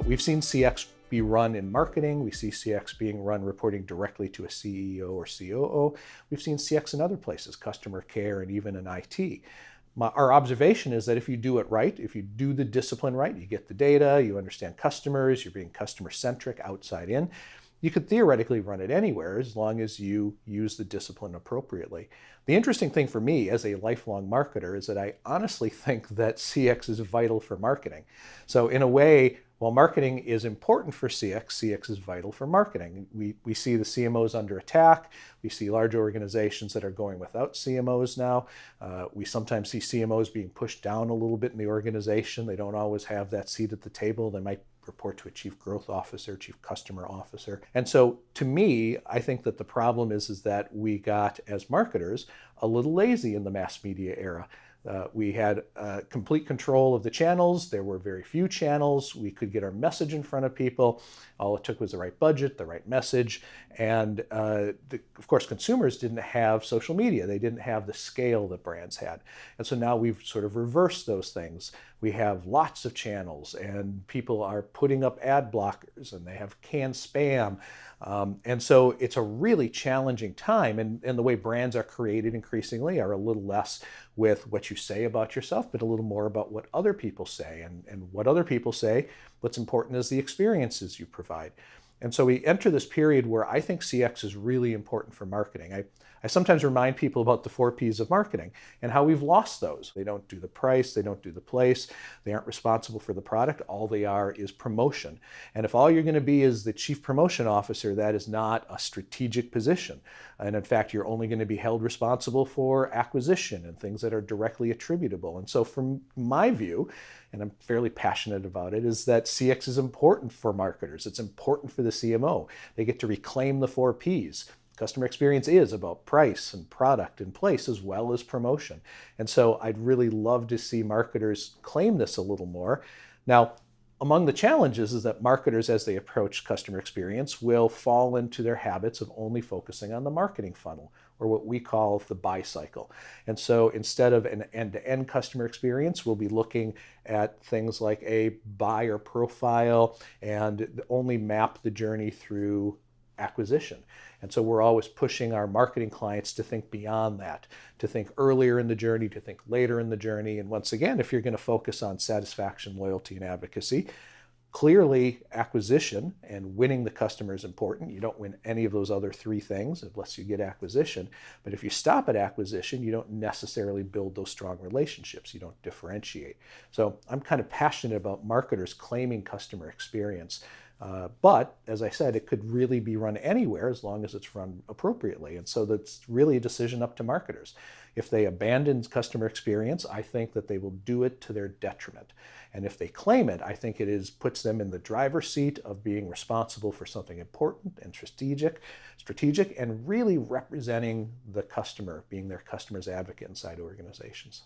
We've seen CX be run in marketing. We see CX being run reporting directly to a CEO or COO. We've seen CX in other places, customer care and even in IT. Our observation is that if you do it right, if you do the discipline right, you get the data, you understand customers, you're being customer-centric outside in, you could theoretically run it anywhere as long as you use the discipline appropriately. The interesting thing for me as a lifelong marketer is that I honestly think that CX is vital for marketing. So in a way, while marketing is important for CX, CX is vital for marketing. We see the CMOs under attack. We see large organizations that are going without CMOs now. We sometimes see CMOs being pushed down a little bit in the organization. They don't always have that seat at the table. They might report to a chief growth officer, chief customer officer. And so to me, I think that the problem is that we got, as marketers, a little lazy in the mass media era. We had complete control of the channels. There were very few channels. We could get our message in front of people. All it took was the right budget, the right message. And of course, consumers didn't have social media. They didn't have the scale that brands had. And so now we've sort of reversed those things. We have lots of channels and people are putting up ad blockers and they have canned spam. And so it's a really challenging time, and the way brands are created increasingly are a little less with what you say about yourself, but a little more about what other people say. And what other people say, what's important is the experiences you provide. And so we enter this period where I think CX is really important for marketing. I sometimes remind people about the 4 Ps of marketing and how we've lost those. They don't do the price, they don't do the place, they aren't responsible for the product. All they are is promotion. And if all you're going to be is the chief promotion officer, that is not a strategic position. And in fact, you're only going to be held responsible for acquisition and things that are directly attributable. And so from my view, and I'm fairly passionate about it, is that CX is important for marketers. It's important for the CMO. They get to reclaim the 4 Ps. Customer experience is about price and product and place as well as promotion. And so I'd really love to see marketers claim this a little more. Now, among the challenges is that marketers, as they approach customer experience, will fall into their habits of only focusing on the marketing funnel, or what we call the buy cycle. And so instead of an end-to-end customer experience, we'll be looking at things like a buyer profile and only map the journey through acquisition. And so we're always pushing our marketing clients to think beyond that, to think earlier in the journey, to think later in the journey. And once again, if you're going to focus on satisfaction, loyalty, and advocacy, clearly acquisition and winning the customer is important. You don't win any of those other 3 things unless you get acquisition. But if you stop at acquisition, you don't necessarily build those strong relationships. You don't differentiate. So I'm kind of passionate about marketers claiming customer experience. But as I said, it could really be run anywhere as long as it's run appropriately. And so that's really a decision up to marketers. If they abandon customer experience, I think that they will do it to their detriment. And if they claim it, I think it puts them in the driver's seat of being responsible for something important and strategic, and really representing the customer, being their customer's advocate inside organizations.